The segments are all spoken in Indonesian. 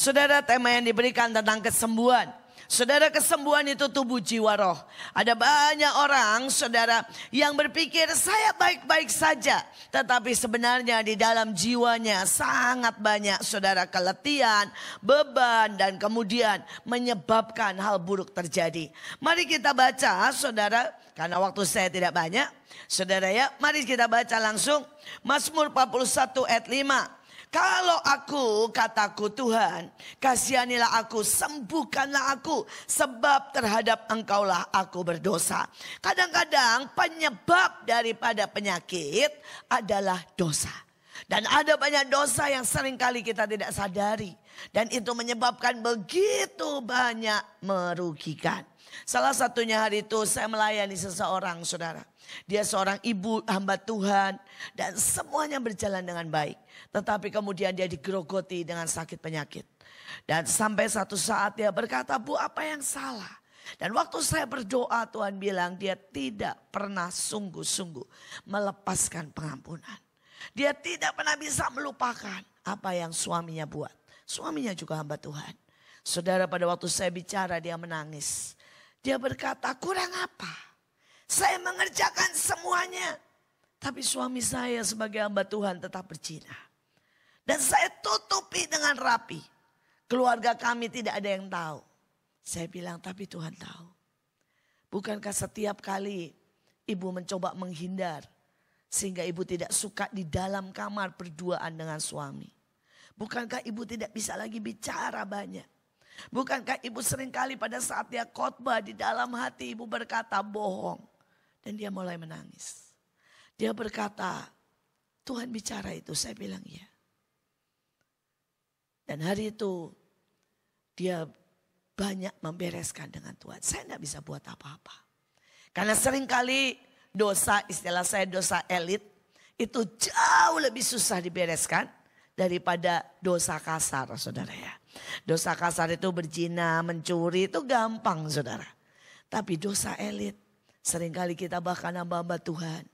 Saudara, tema yang diberikan tentang kesembuhan. Saudara, kesembuhan itu tubuh, jiwa, roh. Ada banyak orang, saudara, yang berpikir saya baik-baik saja. Tetapi sebenarnya di dalam jiwanya sangat banyak, saudara, keletihan, beban, dan kemudian menyebabkan hal buruk terjadi. Mari kita baca, saudara, karena waktu saya tidak banyak. Saudara ya, mari kita baca langsung Mazmur 41 ayat 5. Kalau aku, kataku Tuhan, kasihanilah aku, sembuhkanlah aku, sebab terhadap Engkaulah aku berdosa. Kadang-kadang penyebab daripada penyakit adalah dosa. Dan ada banyak dosa yang seringkali kita tidak sadari. Dan itu menyebabkan begitu banyak merugikan. Salah satunya hari itu saya melayani seseorang, saudara. Dia seorang ibu hamba Tuhan dan semuanya berjalan dengan baik. Tetapi kemudian dia digerogoti dengan sakit penyakit. Dan sampai satu saat dia berkata, Bu, apa yang salah? Dan waktu saya berdoa, Tuhan bilang dia tidak pernah sungguh-sungguh melepaskan pengampunan. Dia tidak pernah bisa melupakan apa yang suaminya buat. Suaminya juga hamba Tuhan. Saudara, pada waktu saya bicara dia menangis. Dia berkata, kurang apa? Saya mengerjakan semuanya. Tapi suami saya sebagai hamba Tuhan tetap berzina. Dan saya tutupi dengan rapi. Keluarga kami tidak ada yang tahu. Saya bilang, tapi Tuhan tahu. Bukankah setiap kali ibu mencoba menghindar. Sehingga ibu tidak suka di dalam kamar berduaan dengan suami. Bukankah ibu tidak bisa lagi bicara banyak. Bukankah ibu seringkali pada saat dia khotbah di dalam hati ibu berkata bohong. Dan dia mulai menangis. Dia berkata, Tuhan bicara itu. Saya bilang iya. Dan hari itu dia banyak membereskan dengan Tuhan. Saya tidak bisa buat apa-apa. Karena seringkali dosa, istilah saya dosa elit. Itu jauh lebih susah dibereskan daripada dosa kasar, saudara ya. Dosa kasar itu berzina, mencuri itu gampang, saudara. Tapi dosa elit, seringkali kita bahkan hamba-hamba Tuhan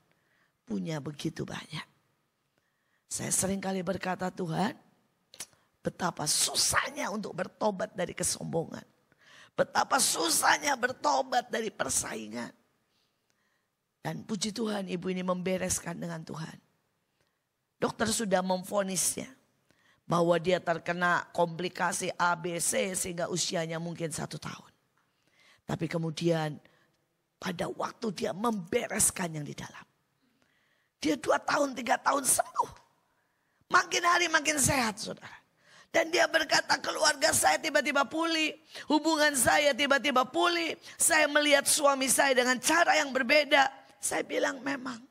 punya begitu banyak. Saya seringkali berkata, Tuhan, betapa susahnya untuk bertobat dari kesombongan. Betapa susahnya bertobat dari persaingan. Dan puji Tuhan, ibu ini membereskan dengan Tuhan. Dokter sudah memvonisnya bahwa dia terkena komplikasi ABC sehingga usianya mungkin 1 tahun. Tapi kemudian pada waktu dia membereskan yang di dalam. Dia 2 tahun, 3 tahun sembuh. Makin hari makin sehat, saudara. Dan dia berkata, keluarga saya tiba-tiba pulih. Hubungan saya tiba-tiba pulih. Saya melihat suami saya dengan cara yang berbeda. Saya bilang memang.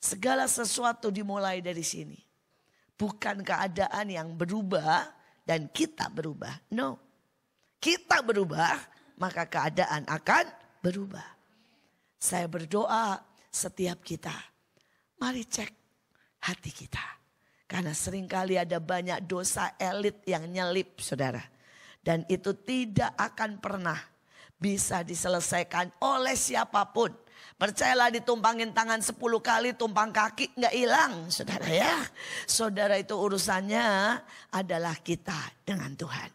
Segala sesuatu dimulai dari sini. Bukan keadaan yang berubah dan kita berubah. No. Kita berubah, maka keadaan akan berubah. Saya berdoa setiap kita. Mari cek hati kita. Karena seringkali ada banyak dosa elit yang nyelip, saudara. Dan itu tidak akan pernah bisa diselesaikan oleh siapapun. Percayalah, ditumpangin tangan 10 kali, tumpang kaki nggak hilang, saudara ya. Saudara, itu urusannya adalah kita dengan Tuhan.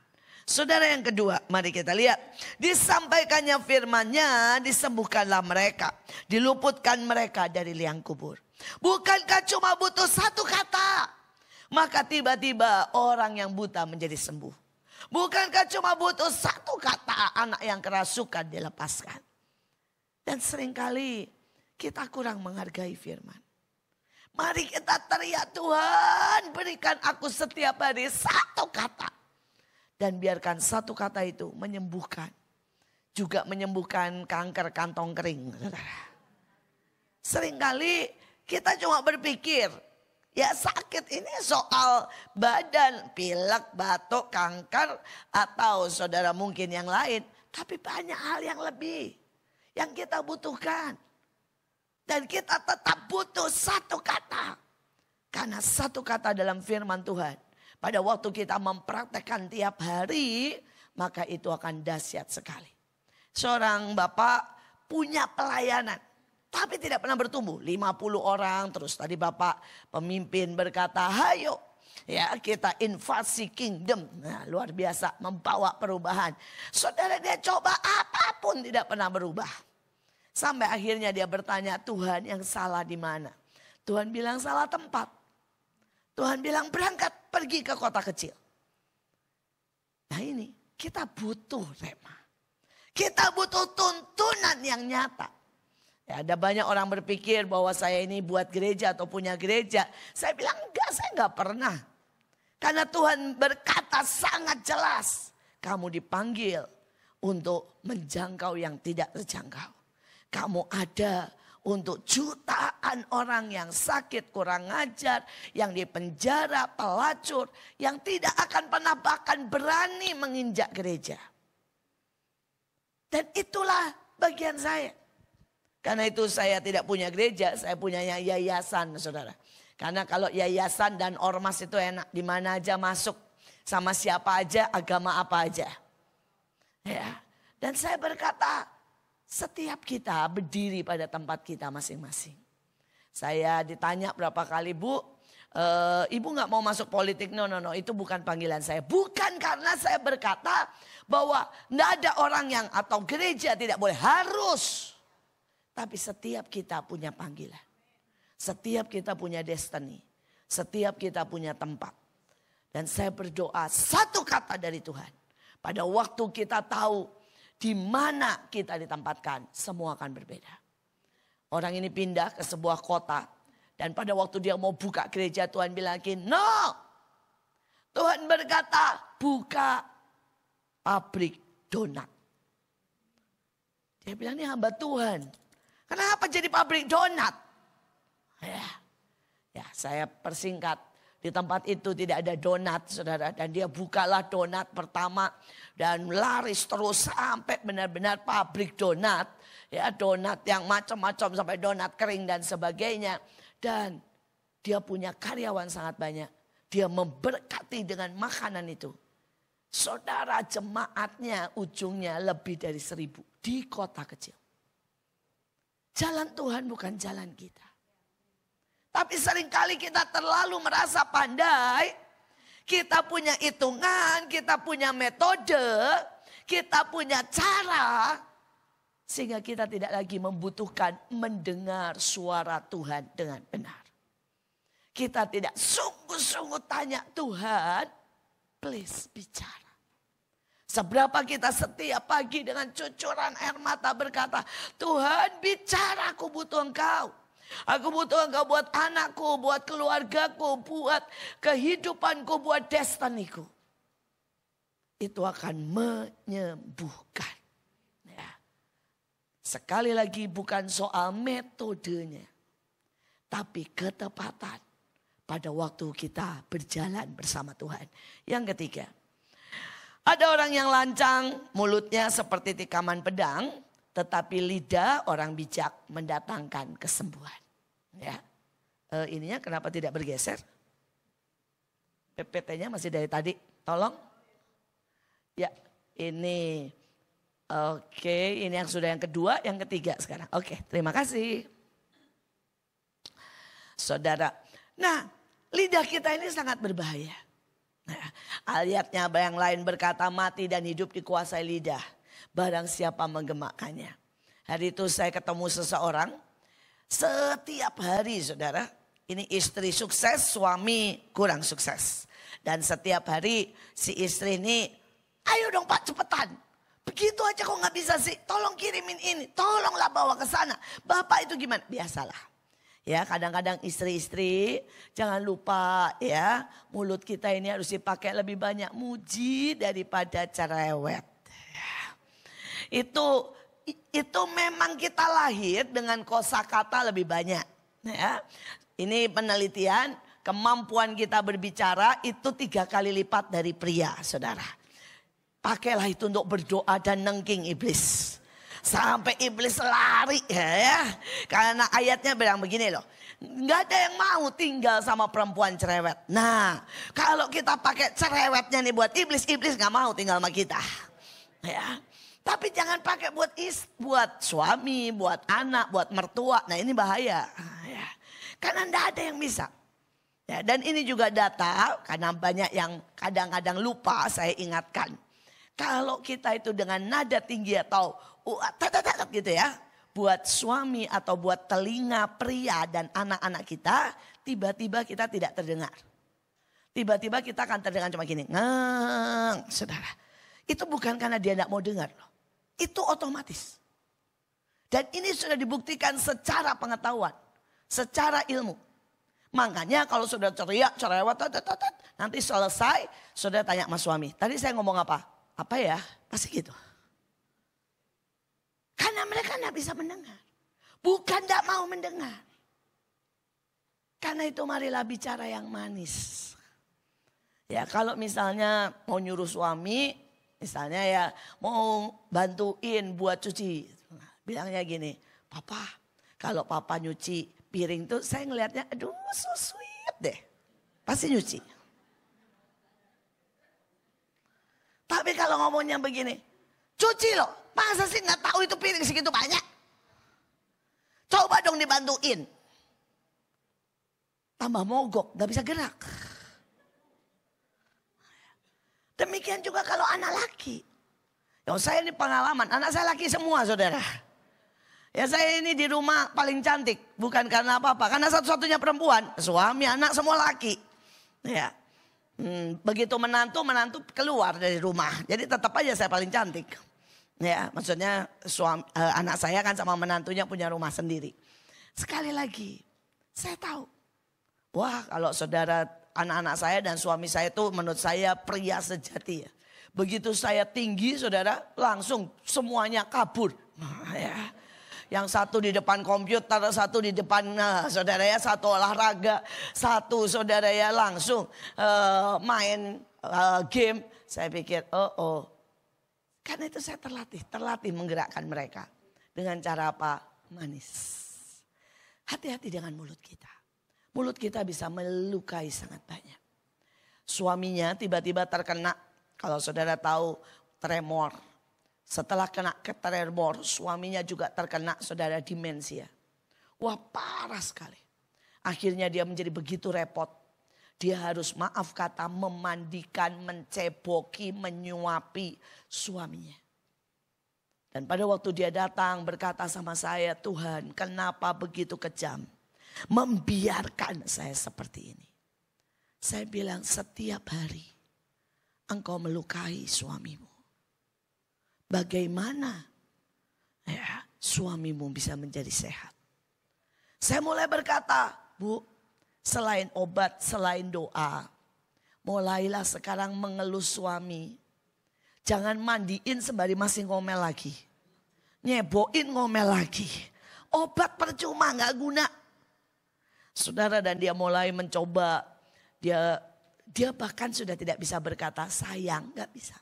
Saudara, yang kedua, mari kita lihat. Disampaikannya firman-Nya, disembuhkanlah mereka. Diluputkan mereka dari liang kubur. Bukankah cuma butuh 1 kata? Maka tiba-tiba orang yang buta menjadi sembuh. Bukankah cuma butuh 1 kata, anak yang kerasukan dilepaskan. Dan seringkali kita kurang menghargai firman. Mari kita teriak, Tuhan berikan aku setiap hari 1 kata. Dan biarkan 1 kata itu menyembuhkan. Juga menyembuhkan kanker kantong kering. Seringkali kita cuma berpikir, ya sakit ini soal badan, pilek, batuk, kanker, atau saudara mungkin yang lain. Tapi banyak hal yang lebih yang kita butuhkan. Dan kita tetap butuh 1 kata. Karena 1 kata dalam firman Tuhan, pada waktu kita mempraktekkan tiap hari, maka itu akan dahsyat sekali. Seorang bapak punya pelayanan. Tapi tidak pernah bertumbuh. 50 orang, terus tadi bapak pemimpin berkata, hayo Ya, kita invasi kingdom. Nah, luar biasa membawa perubahan. Saudara, dia coba apapun tidak pernah berubah. Sampai akhirnya dia bertanya, Tuhan yang salah di mana? Tuhan bilang salah tempat. Tuhan bilang berangkat pergi ke kota kecil. Nah ini kita butuh rema. Kita butuh tuntunan yang nyata. Ya, ada banyak orang berpikir bahwa saya ini buat gereja atau punya gereja. Saya bilang enggak, saya enggak pernah. Karena Tuhan berkata sangat jelas. Kamu dipanggil untuk menjangkau yang tidak terjangkau. Kamu ada untuk jutaan orang yang sakit, kurang ajar, yang di penjara, pelacur. Yang tidak akan pernah bahkan berani menginjak gereja. Dan itulah bagian saya. Karena itu saya tidak punya gereja, saya punya yayasan, saudara. Karena kalau yayasan dan ormas itu enak, di mana aja masuk, sama siapa aja, agama apa aja. Ya. Dan saya berkata, setiap kita berdiri pada tempat kita masing-masing. Saya ditanya berapa kali, Bu, Ibu gak mau masuk politik? No, itu bukan panggilan saya. Bukan karena saya berkata bahwa tidak ada orang yang atau gereja tidak boleh, harus. Tapi setiap kita punya panggilan. Setiap kita punya destiny. Setiap kita punya tempat. Dan saya berdoa satu kata dari Tuhan. Pada waktu kita tahu di mana kita ditempatkan, semua akan berbeda. Orang ini pindah ke sebuah kota. Dan pada waktu dia mau buka gereja, Tuhan bilang lagi, no. Tuhan berkata, buka pabrik donat. Dia bilang, ini hamba Tuhan. Kenapa jadi pabrik donat? Ya, saya persingkat. Di tempat itu tidak ada donat, saudara. Dan dia bukalah donat pertama. Dan laris terus sampai benar-benar pabrik donat. Ya, donat yang macam-macam sampai donat kering dan sebagainya. Dan dia punya karyawan sangat banyak. Dia memberkati dengan makanan itu. Saudara, jemaatnya ujungnya lebih dari 1.000 di kota kecil. Jalan Tuhan bukan jalan kita. Tapi seringkali kita terlalu merasa pandai. Kita punya hitungan, kita punya metode, kita punya cara. Sehingga kita tidak lagi membutuhkan mendengar suara Tuhan dengan benar. Kita tidak sungguh-sungguh tanya, Tuhan, please bicara. Seberapa kita setiap pagi dengan cucuran air mata berkata, Tuhan bicara, aku butuh Engkau. Aku butuh Engkau buat anakku, buat keluargaku, buat kehidupanku, buat destiniku. Itu akan menyembuhkan. Ya. Sekali lagi bukan soal metodenya. Tapi ketepatan pada waktu kita berjalan bersama Tuhan. Yang ketiga. Ada orang yang lancang, mulutnya seperti tikaman pedang. Tetapi lidah orang bijak mendatangkan kesembuhan. Ya, ininya kenapa tidak bergeser? PPT-nya masih dari tadi, tolong. Ya, ini. Oke, ini yang sudah yang kedua, yang ketiga sekarang. Oke, terima kasih. Saudara, nah lidah kita ini sangat berbahaya. Nah, ayatnya yang lain berkata mati dan hidup dikuasai lidah. Barang siapa menggemakannya. Hari itu saya ketemu seseorang. Setiap hari saudara. Ini istri sukses, suami kurang sukses. Dan setiap hari si istri ini. Ayo dong Pak cepetan. Begitu aja kok gak bisa sih. Tolong kirimin ini. Tolonglah bawa ke sana. Bapak itu gimana? Biasalah. Ya kadang-kadang istri-istri jangan lupa ya. Mulut kita ini harus dipakai lebih banyak muji daripada cerewet. Itu memang kita lahir dengan kosakata lebih banyak. Ya. Ini penelitian, kemampuan kita berbicara itu 3 kali lipat dari pria, saudara. Pakailah itu untuk berdoa dan nengking iblis. Sampai iblis lari ya. Karena ayatnya bilang begini loh. Nggak ada yang mau tinggal sama perempuan cerewet. Nah, kalau kita pakai cerewetnya nih buat iblis, iblis nggak mau tinggal sama kita. Ya. Tapi jangan pakai buat suami, buat anak, buat mertua. Nah ini bahaya. Ya. Karena tidak ada yang bisa. Ya, dan ini juga data, karena banyak yang kadang-kadang lupa, saya ingatkan. Kalau kita itu dengan nada tinggi atau gitu ya, buat suami atau buat telinga pria dan anak-anak kita, tiba-tiba kita tidak terdengar. Tiba-tiba kita akan terdengar cuma gini, ngeng, saudara. Itu bukan karena dia tidak mau dengar loh. Itu otomatis. Dan ini sudah dibuktikan secara pengetahuan, secara ilmu. Makanya kalau sudah teriak, cerewet, nanti selesai, sudah tanya sama suami. Tadi saya ngomong apa? Apa ya? Pasti gitu. Karena mereka tidak bisa mendengar. Bukan tidak mau mendengar. Karena itu marilah bicara yang manis. Ya kalau misalnya mau nyuruh suami, misalnya ya mau bantuin buat cuci. Bilangnya gini, papa kalau papa nyuci piring tuh saya ngelihatnya aduh so sweet deh. Pasti nyuci. Tapi kalau ngomongnya begini, cuci loh. Masa sih nggak tahu itu piring segitu banyak? Coba dong dibantuin. Tambah mogok, gak bisa gerak. Demikian juga kalau anak laki. Yang saya ini pengalaman, anak saya laki semua saudara. Ya saya ini di rumah paling cantik. Bukan karena apa-apa. Karena satu-satunya perempuan. Suami, anak semua laki. Ya. Begitu menantu keluar dari rumah. Jadi tetap aja saya paling cantik. Ya maksudnya anak saya kan sama menantunya punya rumah sendiri. Sekali lagi. Saya tahu. Wah kalau saudara anak-anak saya dan suami saya itu menurut saya pria sejati ya. Begitu saya tinggi saudara langsung semuanya kabur. Nah, ya. Yang satu di depan komputer, satu di depan saudara ya, satu olahraga, satu saudara ya langsung main game. Saya pikir karena itu saya terlatih menggerakkan mereka. Dengan cara apa? Manis. Hati-hati dengan mulut kita. Mulut kita bisa melukai sangat banyak. Suaminya tiba-tiba terkena, kalau saudara tahu tremor. Setelah kena tremor, suaminya juga terkena saudara demensia. Wah parah sekali. Akhirnya dia menjadi begitu repot. Dia harus maaf kata memandikan, menceboki, menyuapi suaminya. Dan pada waktu dia datang berkata sama saya, Tuhan kenapa begitu kejam? Membiarkan saya seperti ini. Saya bilang setiap hari engkau melukai suamimu. Bagaimana ya, suamimu bisa menjadi sehat? Saya mulai berkata, Bu, selain obat, selain doa, mulailah sekarang mengelus suami. Jangan mandiin sembari masih ngomel lagi. Nyeboin ngomel lagi. Obat percuma gak guna. Saudara dan dia mulai mencoba. Dia bahkan sudah tidak bisa berkata sayang, gak bisa.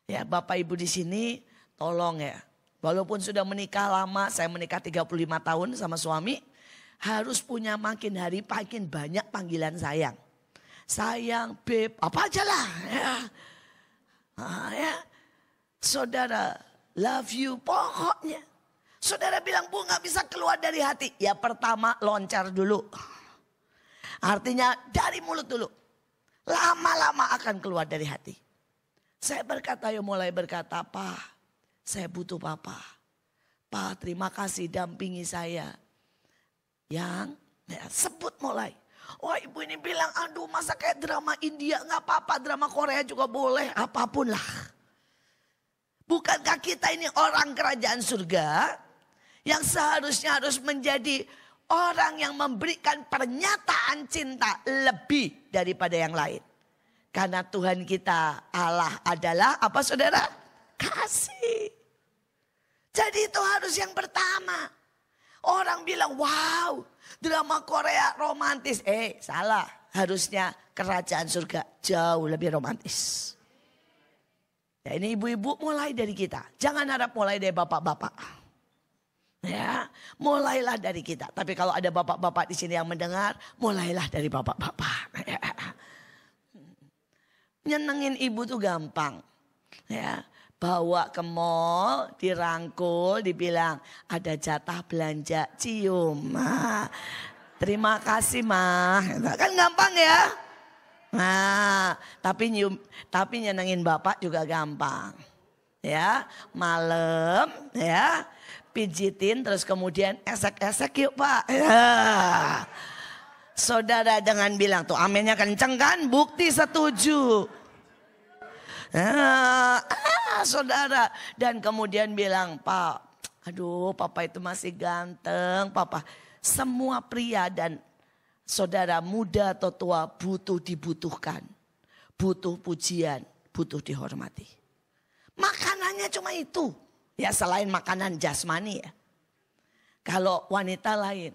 Ya Bapak Ibu di sini tolong ya. Walaupun sudah menikah lama, saya menikah 35 tahun sama suami. Harus punya makin hari makin banyak panggilan sayang. Sayang, beb, apa aja lah. Ya. Ya. Saudara, love you pokoknya. Saudara bilang Bu gak bisa keluar dari hati. Ya pertama loncar dulu. Artinya dari mulut dulu. Lama-lama akan keluar dari hati. Saya berkata, mulai berkata, Pak, saya butuh Papa. Pak, terima kasih dampingi saya. Yang sebut mulai. Wah ibu ini bilang, aduh masa kayak drama India, gak apa-apa, drama Korea juga boleh, apapun lah. Bukankah kita ini orang kerajaan surga yang seharusnya harus menjadi orang yang memberikan pernyataan cinta lebih daripada yang lain. Karena Tuhan kita Allah adalah apa saudara? Kasih. Jadi itu harus yang pertama. Orang bilang wow drama Korea romantis. Salah. Harusnya kerajaan surga jauh lebih romantis. Ya ini ibu-ibu mulai dari kita. Jangan harap mulai dari bapak-bapak. Ya, mulailah dari kita. Tapi kalau ada bapak-bapak di sini yang mendengar, mulailah dari bapak-bapak. Nyenengin ibu tuh gampang. Ya, bawa ke mall, dirangkul, dibilang ada jatah belanja, cium. Terima kasih mah. Kan gampang ya. Nah, tapi nyenengin bapak juga gampang. Ya, malam ya, pijitin terus kemudian esek-esek yuk pak. Ya. Saudara dengan bilang tuh amennya kenceng kan, bukti setuju. Saudara dan kemudian bilang, Pak, aduh papa itu masih ganteng, papa. Semua pria dan saudara muda atau tua butuh dibutuhkan, butuh pujian, butuh dihormati. Makanannya cuma itu, ya selain makanan jasmani ya. Kalau wanita lain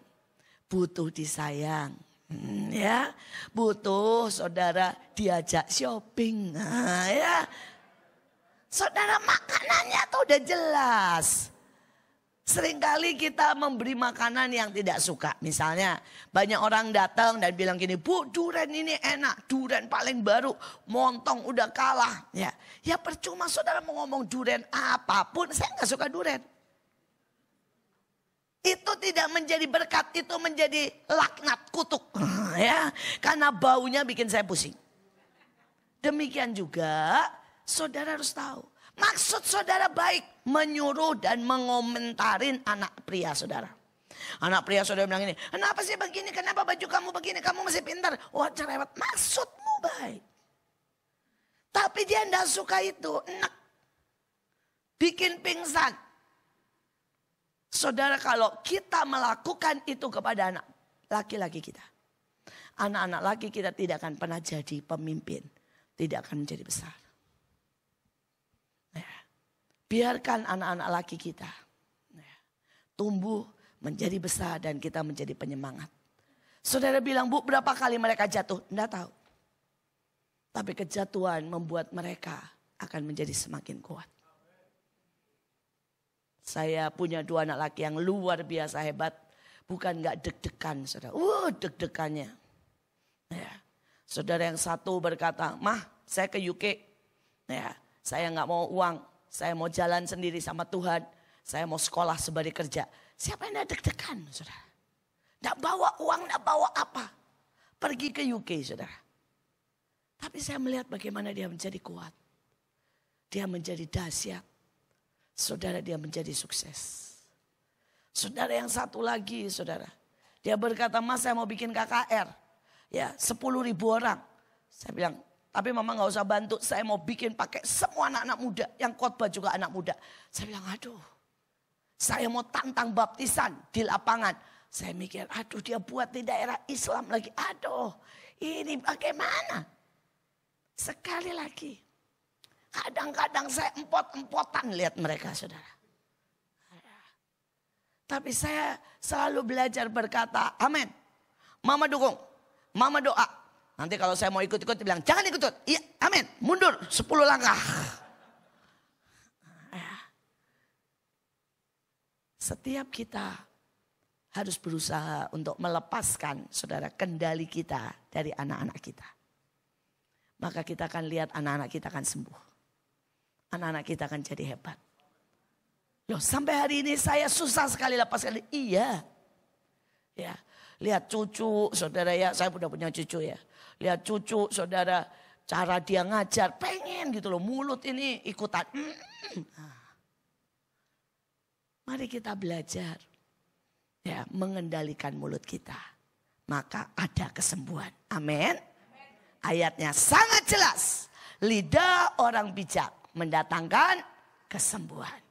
butuh disayang, ya butuh saudara diajak shopping, ya. Saudara makanannya tuh udah jelas. Seringkali kita memberi makanan yang tidak suka. Misalnya banyak orang datang dan bilang gini, Bu durian ini enak, durian paling baru, montong udah kalah. Ya percuma saudara mau ngomong durian apapun, saya gak suka durian. Itu tidak menjadi berkat, itu menjadi laknat, kutuk. Ya, karena baunya bikin saya pusing. Demikian juga saudara harus tahu. Maksud saudara baik menyuruh dan mengomentarin anak pria saudara. Anak pria saudara bilang ini, kenapa sih begini, kenapa baju kamu begini, kamu masih pintar. Wah cerewet, maksudmu baik. Tapi dia tidak suka itu, enak. Bikin pingsan. Saudara kalau kita melakukan itu kepada anak laki-laki kita. Anak-anak laki kita tidak akan pernah jadi pemimpin. Tidak akan menjadi besar. Biarkan anak-anak laki kita tumbuh menjadi besar dan kita menjadi penyemangat. Saudara bilang, Bu berapa kali mereka jatuh? Tidak tahu. Tapi kejatuhan membuat mereka akan menjadi semakin kuat. Saya punya 2 anak laki yang luar biasa hebat. Bukan gak deg-degan saudara. Deg-degannya. Ya. Saudara yang satu berkata, Mah saya ke UK. Ya, saya gak mau uang. Saya mau jalan sendiri sama Tuhan. Saya mau sekolah sembari kerja. Siapa yang tidak deg-degan saudara? Tidak bawa uang, tidak bawa apa. Pergi ke UK saudara. Tapi saya melihat bagaimana dia menjadi kuat. Dia menjadi dahsyat. Saudara dia menjadi sukses. Saudara yang satu lagi saudara. Dia berkata, Mas saya mau bikin KKR. Ya 10.000 orang. Saya bilang, tapi mama gak usah bantu, saya mau bikin pakai semua anak-anak muda. Yang khotbah juga anak muda. Saya bilang aduh, saya mau tantang baptisan di lapangan. Saya mikir aduh dia buat di daerah Islam lagi. Aduh ini bagaimana? Sekali lagi. Kadang-kadang saya empot-empotan lihat mereka saudara. Tapi saya selalu belajar berkata amin. Mama dukung, mama doa. Nanti kalau saya mau ikut-ikut bilang jangan ikut. Iya amin, mundur 10 langkah. Setiap kita harus berusaha untuk melepaskan saudara kendali kita dari anak-anak kita. Maka kita akan lihat anak-anak kita akan sembuh. Anak-anak kita akan jadi hebat. Loh sampai hari ini saya susah sekali lepaskan. Iya. Ya, lihat cucu saudara ya, saya udah punya cucu ya. Lihat cucu saudara cara dia ngajar pengen gitu loh, mulut ini ikutan. Mari kita belajar ya mengendalikan mulut kita. Maka ada kesembuhan. Amin. Ayatnya sangat jelas. Lidah orang bijak mendatangkan kesembuhan.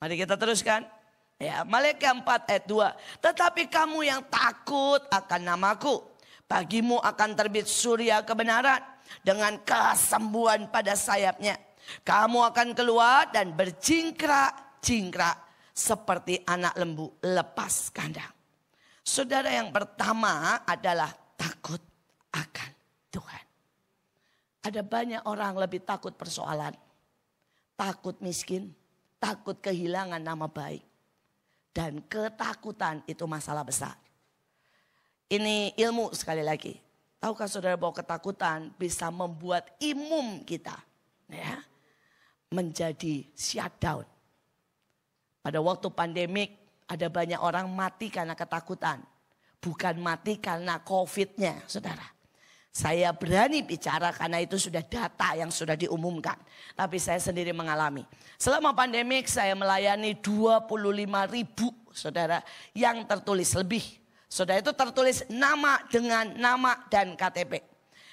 Mari kita teruskan. Ya, Maleakhi 4 ayat 2. Tetapi kamu yang takut akan namaku, bagimu akan terbit surya kebenaran dengan kesembuhan pada sayapnya. Kamu akan keluar dan berjingkrak-jingkrak seperti anak lembu lepas kandang. Saudara yang pertama adalah takut akan Tuhan. Ada banyak orang lebih takut persoalan. Takut miskin, takut kehilangan nama baik. Dan ketakutan itu masalah besar. Ini ilmu sekali lagi. Tahukah saudara bahwa ketakutan bisa membuat imun kita ya, menjadi shutdown. Pada waktu pandemik ada banyak orang mati karena ketakutan. bukan mati karena COVID-nya, saudara. Saya berani bicara karena itu sudah data yang sudah diumumkan. Tapi saya sendiri mengalami. Selama pandemik saya melayani 25.000 saudara yang tertulis lebih. Saudara itu tertulis nama dengan nama dan KTP.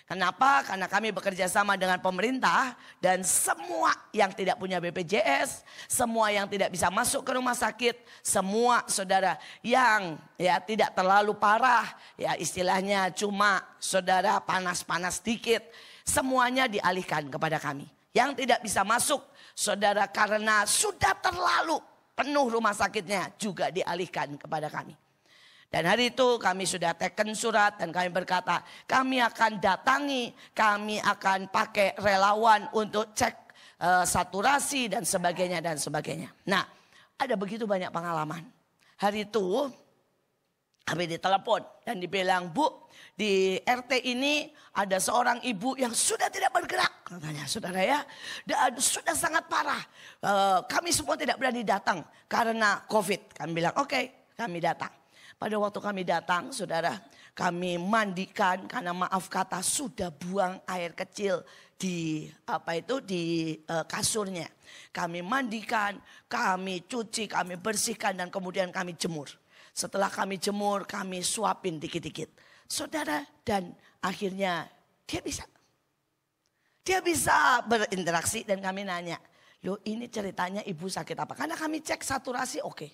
Kenapa? Karena kami bekerja sama dengan pemerintah dan semua yang tidak punya BPJS, semua yang tidak bisa masuk ke rumah sakit, semua saudara yang ya tidak terlalu parah, ya istilahnya cuma saudara panas-panas dikit, semuanya dialihkan kepada kami. Yang tidak bisa masuk saudara karena sudah terlalu penuh rumah sakitnya juga dialihkan kepada kami. Dan hari itu kami sudah teken surat dan kami berkata kami akan datangi, kami akan pakai relawan untuk cek saturasi dan sebagainya dan sebagainya. Nah, ada begitu banyak pengalaman. Hari itu kami ditelepon dan dibilang, Bu, di RT ini ada seorang ibu yang sudah tidak bergerak. Katanya, saudara ya, dan sudah sangat parah. Kami semua tidak berani datang karena COVID. Kami bilang, oke, kami datang. Pada waktu kami datang, saudara, kami mandikan karena maaf kata sudah buang air kecil di kasurnya. Kami mandikan, kami cuci, kami bersihkan dan kemudian kami jemur. Setelah kami jemur, kami suapin dikit-dikit. Saudara, dan akhirnya dia bisa berinteraksi dan kami nanya, loh ini ceritanya ibu sakit apa? Karena kami cek saturasi oke.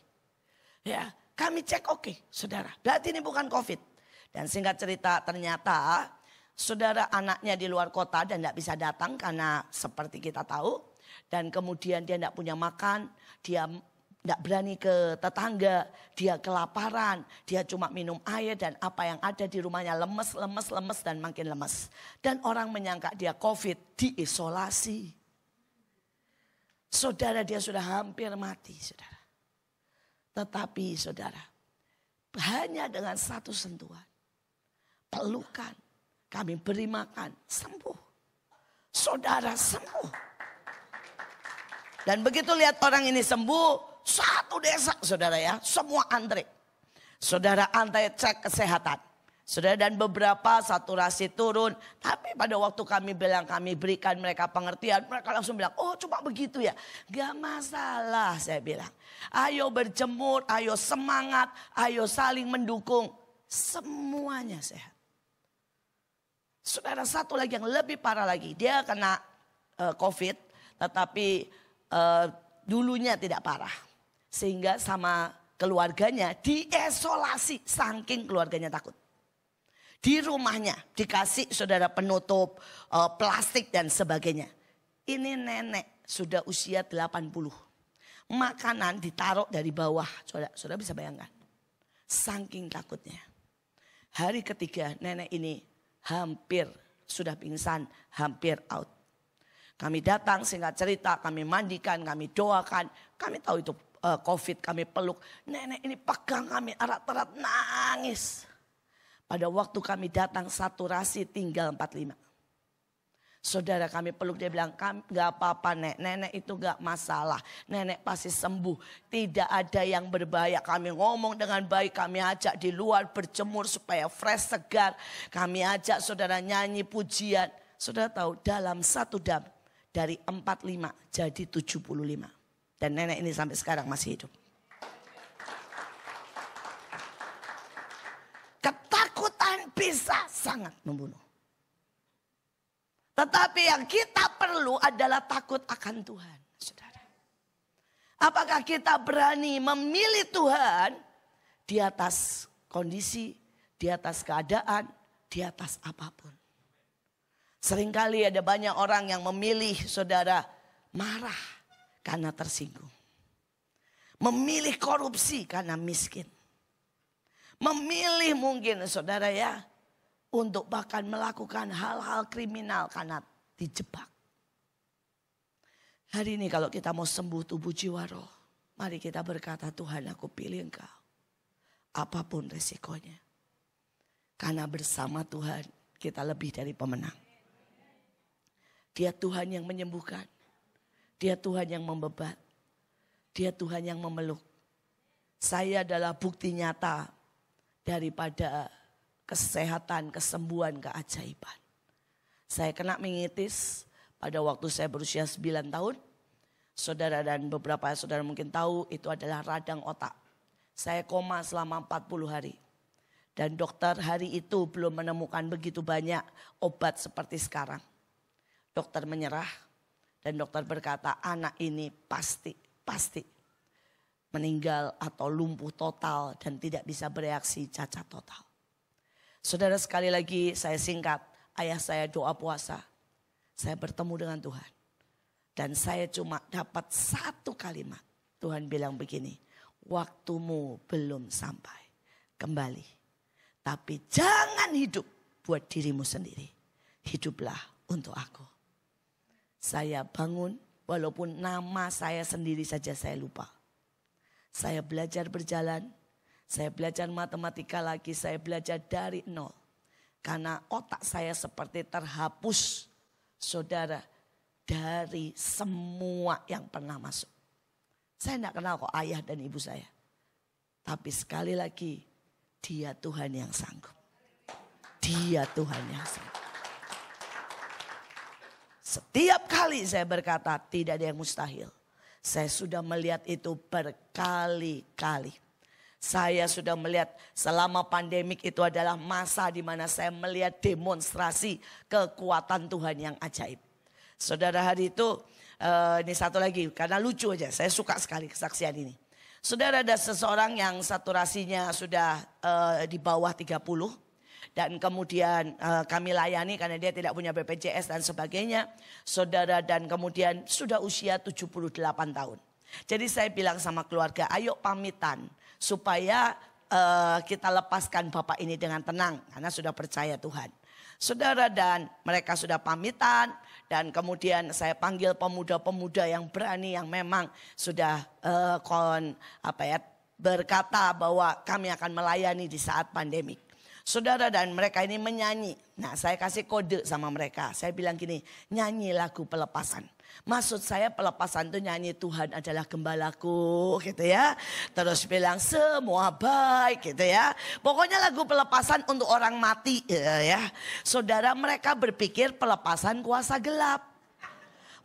Ya. Kami cek oke, saudara. Berarti ini bukan COVID. Dan singkat cerita ternyata saudara anaknya di luar kota dan tidak bisa datang karena seperti kita tahu. Dan kemudian dia tidak punya makan, dia tidak berani ke tetangga, dia kelaparan, dia cuma minum air dan apa yang ada di rumahnya lemes dan makin lemes. Dan orang menyangka dia COVID, diisolasi. Saudara dia sudah hampir mati, saudara. Tetapi saudara, hanya dengan satu sentuhan, pelukan, kami beri makan, sembuh. Saudara sembuh. Dan begitu lihat orang ini sembuh, satu desa saudara ya, semua antri. Saudara antri cek kesehatan. Saudara dan beberapa saturasi turun. Tapi pada waktu kami bilang kami berikan mereka pengertian. Mereka langsung bilang oh cuma begitu ya. Gak masalah saya bilang. Ayo berjemur, ayo semangat, ayo saling mendukung. Semuanya sehat. Saudara satu lagi yang lebih parah lagi. Dia kena COVID tetapi dulunya tidak parah. Sehingga sama keluarganya diisolasi saking keluarganya takut. Di rumahnya dikasih saudara penutup plastik dan sebagainya. Ini nenek sudah usia 80. Makanan ditaruh dari bawah. Saudara bisa bayangkan. Saking takutnya. Hari ketiga nenek ini hampir sudah pingsan, hampir out. Kami datang singkat cerita, kami mandikan, kami doakan. Kami tahu itu COVID, kami peluk. Nenek ini pegang kami erat-erat nangis. Pada waktu kami datang saturasi tinggal 45. Saudara kami peluk dia bilang gak apa-apa nenek itu gak masalah. Nenek pasti sembuh. Tidak ada yang berbahaya. Kami ngomong dengan baik, kami ajak di luar berjemur supaya fresh segar. Kami ajak saudara nyanyi pujian. Saudara tahu dalam satu dam dari 45 jadi 75. Dan nenek ini sampai sekarang masih hidup. Ketakutan bisa sangat membunuh. Tetapi yang kita perlu adalah takut akan Tuhan, saudara. Apakah kita berani memilih Tuhan di atas kondisi, di atas keadaan, di atas apapun. Seringkali ada banyak orang yang memilih saudara marah karena tersinggung. Memilih korupsi karena miskin. Memilih mungkin saudara ya untuk bahkan melakukan hal-hal kriminal karena dijebak. Hari ini kalau kita mau sembuh tubuh jiwa roh, mari kita berkata Tuhan aku pilih Engkau. Apapun resikonya. Karena bersama Tuhan kita lebih dari pemenang. Dia Tuhan yang menyembuhkan. Dia Tuhan yang membebat. Dia Tuhan yang memeluk. Saya adalah bukti nyata daripada kesehatan, kesembuhan, keajaiban. Saya kena meningitis pada waktu saya berusia 9 tahun. Saudara dan beberapa saudara mungkin tahu itu adalah radang otak. Saya koma selama 40 hari. Dan dokter hari itu belum menemukan begitu banyak obat seperti sekarang. Dokter menyerah dan dokter berkata anak ini pasti meninggal atau lumpuh total dan tidak bisa bereaksi, cacat total. Saudara, sekali lagi saya singkat, ayah saya doa puasa. Saya bertemu dengan Tuhan. Dan saya cuma dapat satu kalimat. Tuhan bilang begini, waktumu belum sampai, kembali. Tapi jangan hidup buat dirimu sendiri. Hiduplah untuk aku. Saya bangun walaupun nama saya sendiri saja saya lupa. Saya belajar berjalan, saya belajar matematika lagi, saya belajar dari nol. Karena otak saya seperti terhapus, saudara, dari semua yang pernah masuk. Saya tidak kenal kok ayah dan ibu saya. Tapi sekali lagi, dia Tuhan yang sanggup. Dia Tuhan yang sanggup. Setiap kali saya berkata tidak ada yang mustahil. Saya sudah melihat itu berkali-kali. Saya sudah melihat selama pandemik itu adalah masa di mana saya melihat demonstrasi kekuatan Tuhan yang ajaib. Saudara, hari itu ini satu lagi karena lucu aja, saya suka sekali kesaksian ini. Saudara, ada seseorang yang saturasinya sudah di bawah 30 dan kemudian kami layani karena dia tidak punya BPJS dan sebagainya. Saudara, dan kemudian sudah usia 78 tahun. Jadi saya bilang sama keluarga, ayo pamitan supaya kita lepaskan bapak ini dengan tenang karena sudah percaya Tuhan. Saudara, dan mereka sudah pamitan dan kemudian saya panggil pemuda-pemuda yang berani yang memang sudah berkata bahwa kami akan melayani di saat pandemik. Saudara, dan mereka ini menyanyi. Nah, saya kasih kode sama mereka. Saya bilang gini, nyanyi lagu pelepasan. Maksud saya pelepasan itu nyanyi Tuhan adalah gembalaku gitu ya. Terus bilang semua baik gitu ya. Pokoknya lagu pelepasan untuk orang mati ya. Saudara, mereka berpikir pelepasan kuasa gelap.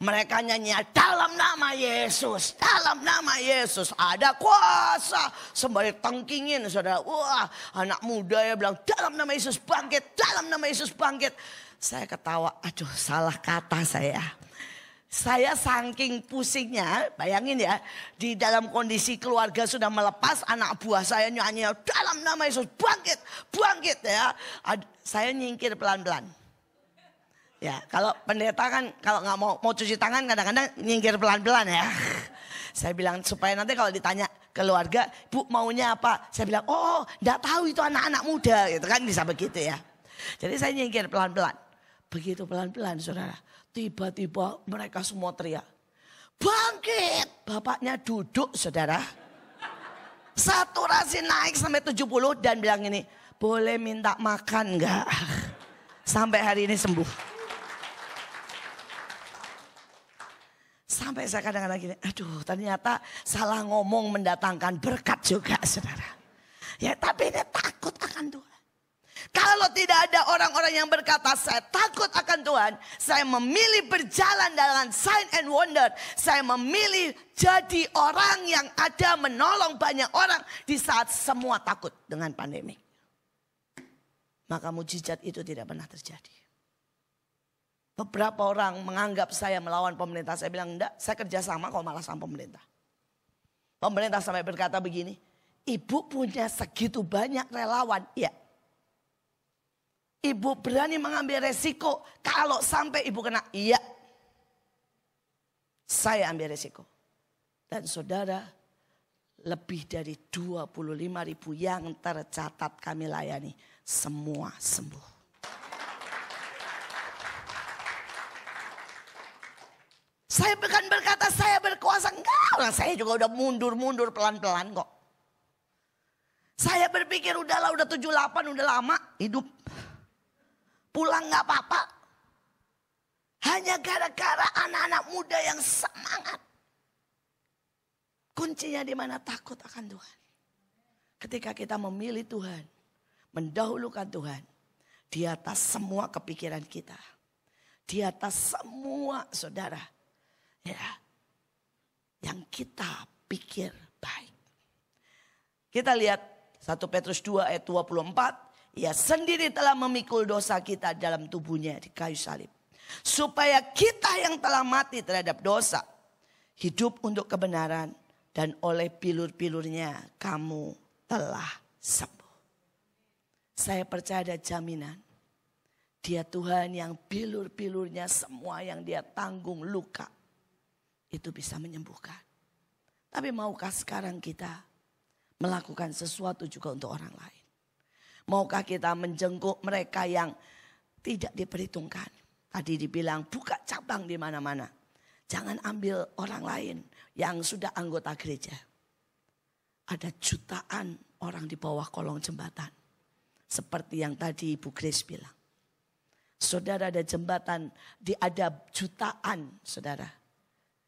Mereka nyanyi dalam nama Yesus, dalam nama Yesus ada kuasa. Sembari tengkingin saudara, wah anak muda ya bilang dalam nama Yesus bangkit, dalam nama Yesus bangkit. Saya ketawa, aduh salah kata saya. Saya saking pusingnya, bayangin ya, di dalam kondisi keluarga sudah melepas, anak buah saya nyanyi dalam nama Yesus bangkit, bangkit ya. Saya nyingkir pelan-pelan. Ya, kalau pendeta kan kalau nggak mau cuci tangan kadang-kadang nyingkir pelan-pelan ya. Saya bilang supaya nanti kalau ditanya keluarga, Bu maunya apa? Saya bilang, oh enggak tahu itu anak-anak muda gitu kan, bisa begitu ya. Jadi saya nyingkir pelan-pelan. Begitu pelan-pelan saudara, tiba-tiba mereka semua teriak, bangkit! Bapaknya duduk saudara. Saturasi naik sampai 70 dan bilang ini, boleh minta makan enggak? Sampai hari ini sembuh. Sampai saya kadang-kadang gini, aduh ternyata salah ngomong mendatangkan berkat juga saudara. Ya tapi ini takut akan Tuhan. Kalau tidak ada orang-orang yang berkata saya takut akan Tuhan. Saya memilih berjalan dengan sign and wonder. Saya memilih jadi orang yang ada menolong banyak orang di saat semua takut dengan pandemi. Maka mujizat itu tidak pernah terjadi. Beberapa orang menganggap saya melawan pemerintah. Saya bilang enggak, saya kerjasama kok malah sama pemerintah. Pemerintah sampai berkata begini, ibu punya segitu banyak relawan. Ya, ibu berani mengambil resiko kalau sampai ibu kena. Iya, saya ambil resiko. Dan saudara, lebih dari 25.000 yang tercatat kami layani. Semua sembuh. Saya bukan berkata saya berkuasa, enggak. Orang saya juga udah mundur-mundur pelan-pelan kok. Saya berpikir udahlah, udah 78, udah lama hidup. Pulang gak apa-apa. Hanya gara-gara anak-anak muda yang semangat. Kuncinya di mana? Takut akan Tuhan. Ketika kita memilih Tuhan, mendahulukan Tuhan di atas semua kepikiran kita. Di atas semua saudara, ya, yang kita pikir baik. Kita lihat 1 Petrus 2 ayat 24. Ia sendiri telah memikul dosa kita dalam tubuhnya di kayu salib. Supaya kita yang telah mati terhadap dosa hidup untuk kebenaran, dan oleh pilur-pilurnya kamu telah sembuh. Saya percaya ada jaminan. Dia Tuhan yang pilur-pilurnya semua yang dia tanggung luka itu bisa menyembuhkan. Tapi maukah sekarang kita melakukan sesuatu juga untuk orang lain? Maukah kita menjenguk mereka yang tidak diperhitungkan? Tadi dibilang buka cabang di mana-mana. Jangan ambil orang lain yang sudah anggota gereja. Ada jutaan orang di bawah kolong jembatan. Seperti yang tadi Ibu Grace bilang. Saudara, ada jembatan, ada jutaan saudara.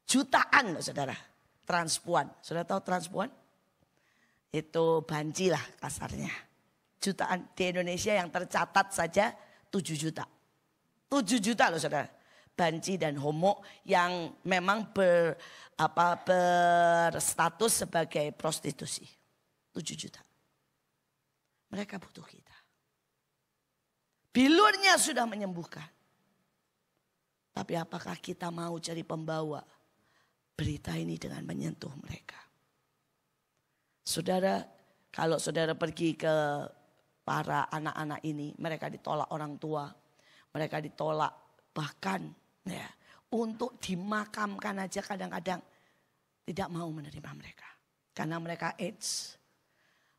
Jutaan saudara. Transpuan. Saudara tahu transpuan? Itu banci lah kasarnya. Jutaan di Indonesia yang tercatat saja 7 juta. 7 juta loh saudara. Banci dan homo yang memang berstatus sebagai prostitusi. 7 juta. Mereka butuh kita. Bilurnya sudah menyembuhkan. Tapi apakah kita mau jadi pembawa berita ini dengan menyentuh mereka? Saudara, kalau saudara pergi ke para anak-anak ini, mereka ditolak orang tua. Mereka ditolak bahkan ya, untuk dimakamkan aja kadang-kadang tidak mau menerima mereka. Karena mereka AIDS.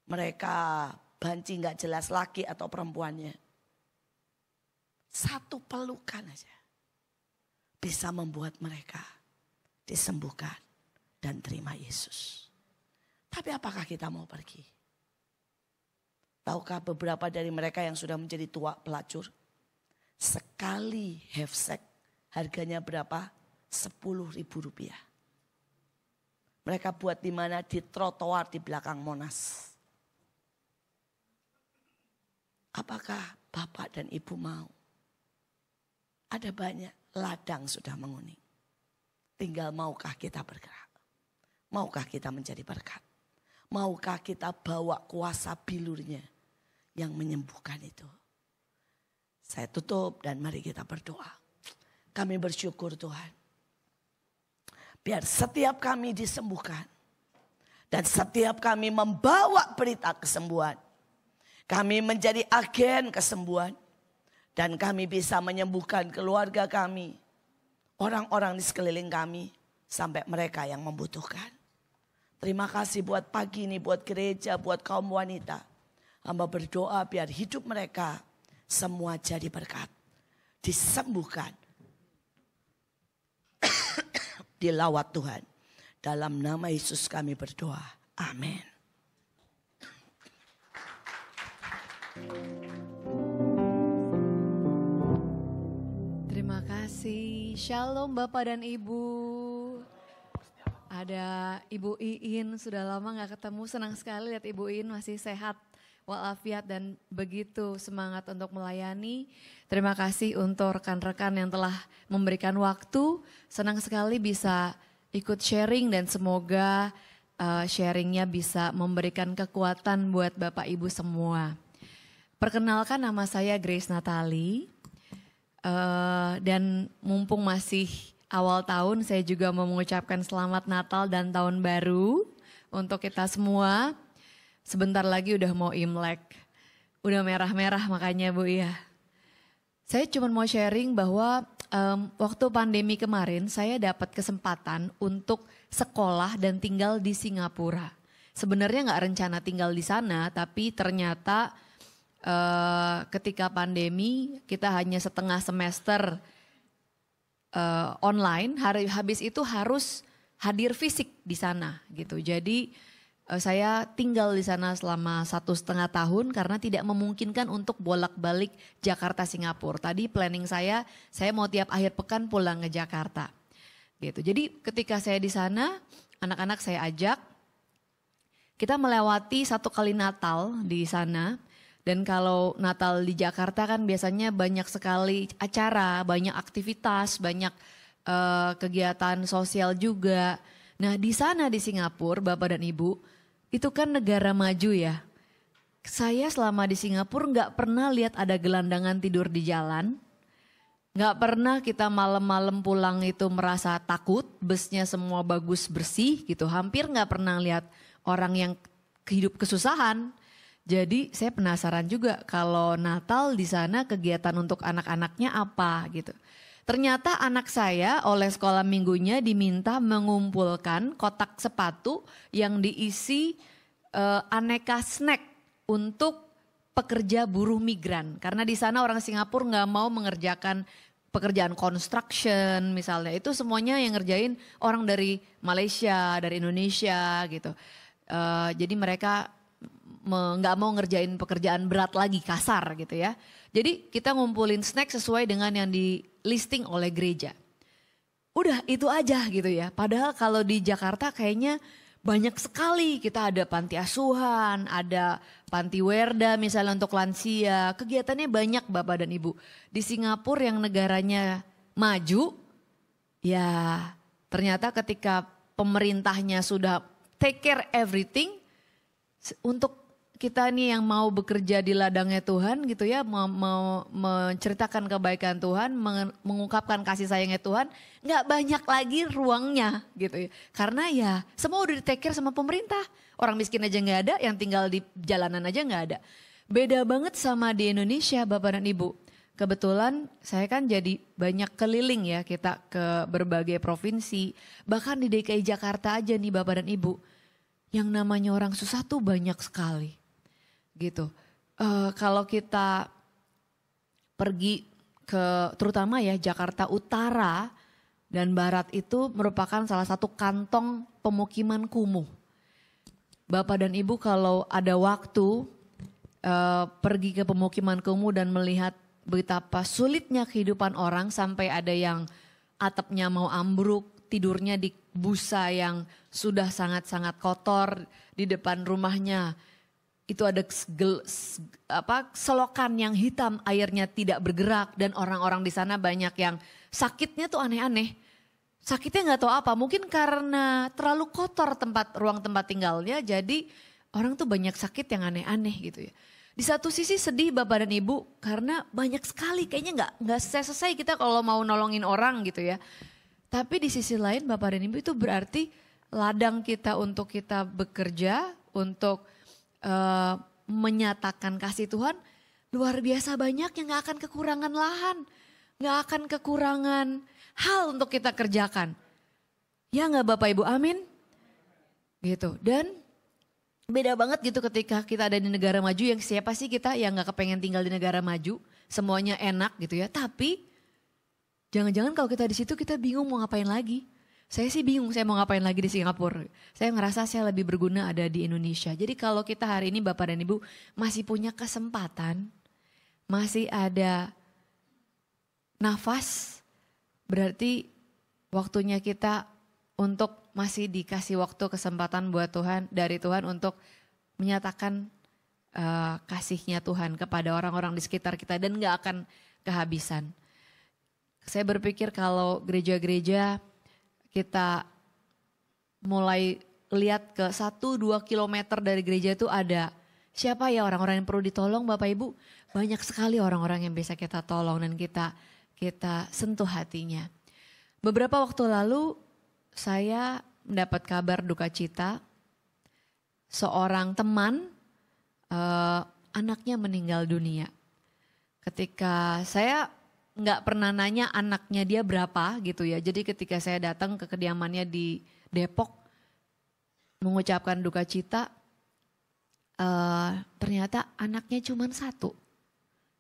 Mereka banci gak jelas laki atau perempuannya. Satu pelukan aja bisa membuat mereka disembuhkan dan terima Yesus. Tapi apakah kita mau pergi? Tahukah beberapa dari mereka yang sudah menjadi tua pelacur? Sekali have sex harganya berapa? 10.000 rupiah. Mereka buat di mana? Di trotoar di belakang Monas. Apakah Bapak dan Ibu mau? Ada banyak ladang sudah menguning. Tinggal maukah kita bergerak? Maukah kita menjadi berkat? Maukah kita bawa kuasa bilurnya yang menyembuhkan itu? Saya tutup dan mari kita berdoa. Kami bersyukur Tuhan. Biar setiap kami disembuhkan. Dan setiap kami membawa berita kesembuhan. Kami menjadi agen kesembuhan. Dan kami bisa menyembuhkan keluarga kami. Orang-orang di sekeliling kami. Sampai mereka yang membutuhkan. Terima kasih buat pagi ini, buat gereja, buat kaum wanita. Hamba berdoa biar hidup mereka semua jadi berkat. Disembuhkan. Dilawat Tuhan. Dalam nama Yesus kami berdoa. Amin. Terima kasih. Shalom Bapak dan Ibu. Ada Ibu Iin, sudah lama gak ketemu. Senang sekali lihat Ibu Iin masih sehat walafiat dan begitu semangat untuk melayani. Terima kasih untuk rekan-rekan yang telah memberikan waktu. Senang sekali bisa ikut sharing dan semoga sharingnya bisa memberikan kekuatan buat Bapak Ibu semua. Perkenalkan, nama saya Grace Natali. Dan mumpung masih awal tahun, saya juga mau mengucapkan selamat Natal dan Tahun Baru untuk kita semua. Sebentar lagi udah mau Imlek, udah merah-merah makanya Bu ya. Saya cuma mau sharing bahwa waktu pandemi kemarin saya dapat kesempatan untuk sekolah dan tinggal di Singapura. Sebenarnya nggak rencana tinggal di sana, tapi ternyata ketika pandemi kita hanya setengah semester online, habis itu harus hadir fisik di sana gitu. Jadi saya tinggal di sana selama 1,5 tahun karena tidak memungkinkan untuk bolak-balik Jakarta Singapura. Tadi planning saya mau tiap akhir pekan pulang ke Jakarta. Gitu. Jadi ketika saya di sana, anak-anak saya ajak, kita melewati 1 kali Natal di sana Dan kalau Natal di Jakarta kan biasanya banyak sekali acara, banyak aktivitas, banyak kegiatan sosial juga. Nah di sana di Singapura Bapak dan Ibu, itu kan negara maju ya. Saya selama di Singapura nggak pernah lihat ada gelandangan tidur di jalan. Nggak pernah kita malam-malam pulang itu merasa takut, busnya semua bagus bersih gitu. Hampir nggak pernah lihat orang yang hidup kesusahan. Jadi saya penasaran juga kalau Natal di sana kegiatan untuk anak-anaknya apa gitu. Ternyata anak saya oleh sekolah minggunya diminta mengumpulkan kotak sepatu yang diisi aneka snack untuk pekerja buruh migran. Karena di sana orang Singapura nggak mau mengerjakan pekerjaan construction misalnya. Itu semuanya yang ngerjain orang dari Malaysia, dari Indonesia gitu. Jadi mereka nggak mau ngerjain pekerjaan berat lagi, kasar gitu ya. Jadi kita ngumpulin snack sesuai dengan yang di listing oleh gereja. Udah itu aja gitu ya. Padahal kalau di Jakarta kayaknya banyak sekali. Kita ada panti asuhan, ada panti werda misalnya untuk lansia. Kegiatannya banyak Bapak dan Ibu. Di Singapura yang negaranya maju, ya ternyata ketika pemerintahnya sudah take care everything, untuk kita nih yang mau bekerja di ladangnya Tuhan gitu ya, mau menceritakan kebaikan Tuhan, mengungkapkan kasih sayangnya Tuhan, nggak banyak lagi ruangnya gitu ya. Karena ya semua udah di take care sama pemerintah. Orang miskin aja nggak ada, yang tinggal di jalanan aja nggak ada. Beda banget sama di Indonesia Bapak dan Ibu. Kebetulan saya kan jadi banyak keliling ya kita ke berbagai provinsi. Bahkan di DKI Jakarta aja nih Bapak dan Ibu. Yang namanya orang susah tuh banyak sekali. Gitu. Kalau kita pergi ke terutama ya Jakarta Utara dan Barat itu merupakan salah satu kantong pemukiman kumuh. Bapak dan Ibu kalau ada waktu pergi ke pemukiman kumuh dan melihat betapa sulitnya kehidupan orang sampai ada yang atapnya mau ambruk, tidurnya di busa yang sudah sangat-sangat kotor di depan rumahnya. Itu ada selokan yang hitam, airnya tidak bergerak dan orang-orang di sana banyak yang sakitnya tuh aneh-aneh. Sakitnya nggak tahu apa, mungkin karena terlalu kotor ruang tempat tinggalnya, jadi orang tuh banyak sakit yang aneh-aneh gitu ya. Di satu sisi sedih Bapak dan Ibu karena banyak sekali, kayaknya nggak selesai kita kalau mau nolongin orang gitu ya. Tapi di sisi lain Bapak dan Ibu itu berarti ladang kita untuk kita bekerja, untuk menyatakan kasih Tuhan luar biasa banyak yang gak akan kekurangan lahan. Gak akan kekurangan hal untuk kita kerjakan. Ya gak Bapak Ibu, amin? Gitu. Dan beda banget gitu ketika kita ada di negara maju, yang siapa sih kita yang gak kepengen tinggal di negara maju. Semuanya enak gitu ya. Tapi jangan-jangan kalau kita di situ kita bingung mau ngapain lagi. Saya sih bingung saya mau ngapain lagi di Singapura. Saya ngerasa saya lebih berguna ada di Indonesia. Jadi kalau kita hari ini Bapak dan Ibu masih punya kesempatan, masih ada nafas, berarti waktunya kita untuk masih dikasih waktu kesempatan buat Tuhan, dari Tuhan untuk menyatakan kasihnya Tuhan kepada orang-orang di sekitar kita dan gak akan kehabisan. Saya berpikir kalau gereja-gereja kita mulai lihat ke 1-2 kilometer dari gereja itu ada siapa ya orang-orang yang perlu ditolong Bapak Ibu. Banyak sekali orang-orang yang bisa kita tolong dan kita sentuh hatinya. Beberapa waktu lalu saya mendapat kabar duka cita. Seorang teman anaknya meninggal dunia. Ketika saya nggak pernah nanya anaknya dia berapa gitu ya. Jadi ketika saya datang ke kediamannya di Depok mengucapkan duka cita, ternyata anaknya cuma 1.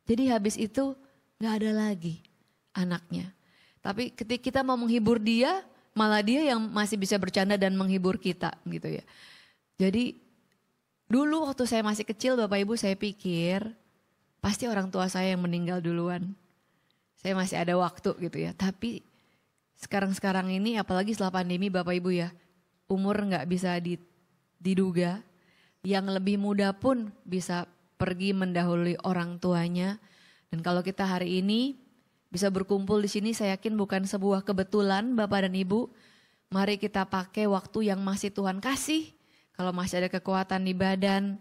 Jadi habis itu nggak ada lagi anaknya. Tapi ketika kita mau menghibur dia, malah dia yang masih bisa bercanda dan menghibur kita gitu ya. Jadi dulu waktu saya masih kecil Bapak Ibu saya pikir pasti orang tua saya yang meninggal duluan. Saya masih ada waktu gitu ya. Tapi sekarang ini apalagi setelah pandemi Bapak Ibu ya. Umur gak bisa diduga. Yang lebih muda pun bisa pergi mendahului orang tuanya. Dan kalau kita hari ini bisa berkumpul di sini, saya yakin bukan sebuah kebetulan Bapak dan Ibu. Mari kita pakai waktu yang masih Tuhan kasih. Kalau masih ada kekuatan di badan,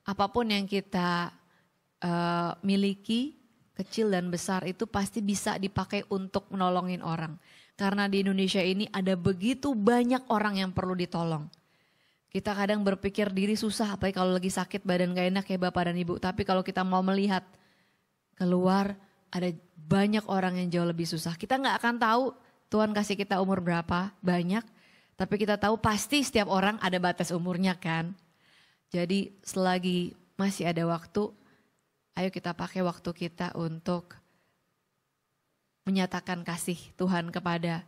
apapun yang kita miliki, kecil dan besar itu pasti bisa dipakai untuk menolongin orang. Karena di Indonesia ini ada begitu banyak orang yang perlu ditolong. Kita kadang berpikir diri susah, apalagi kalau lagi sakit badan gak enak ya Bapak dan Ibu. Tapi kalau kita mau melihat keluar, ada banyak orang yang jauh lebih susah. Kita gak akan tahu Tuhan kasih kita umur berapa, banyak. Tapi kita tahu pasti setiap orang ada batas umurnya kan. Jadi selagi masih ada waktu, ayo kita pakai waktu kita untuk menyatakan kasih Tuhan kepada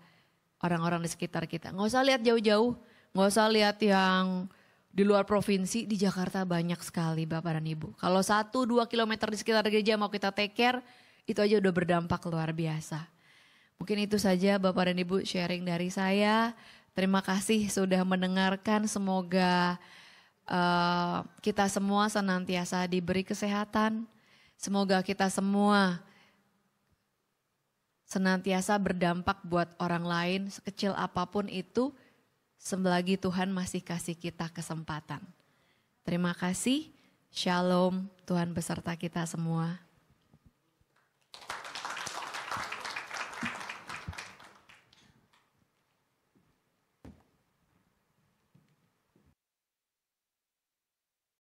orang-orang di sekitar kita. Gak usah lihat jauh-jauh, gak usah lihat yang di luar provinsi, di Jakarta banyak sekali Bapak dan Ibu. Kalau 1-2 kilometer di sekitar gereja mau kita take care, itu aja udah berdampak luar biasa. Mungkin itu saja Bapak dan Ibu sharing dari saya. Terima kasih sudah mendengarkan, semoga kita semua senantiasa diberi kesehatan. Semoga kita semua senantiasa berdampak buat orang lain, sekecil apapun itu, selagi Tuhan masih kasih kita kesempatan. Terima kasih, shalom, Tuhan beserta kita semua.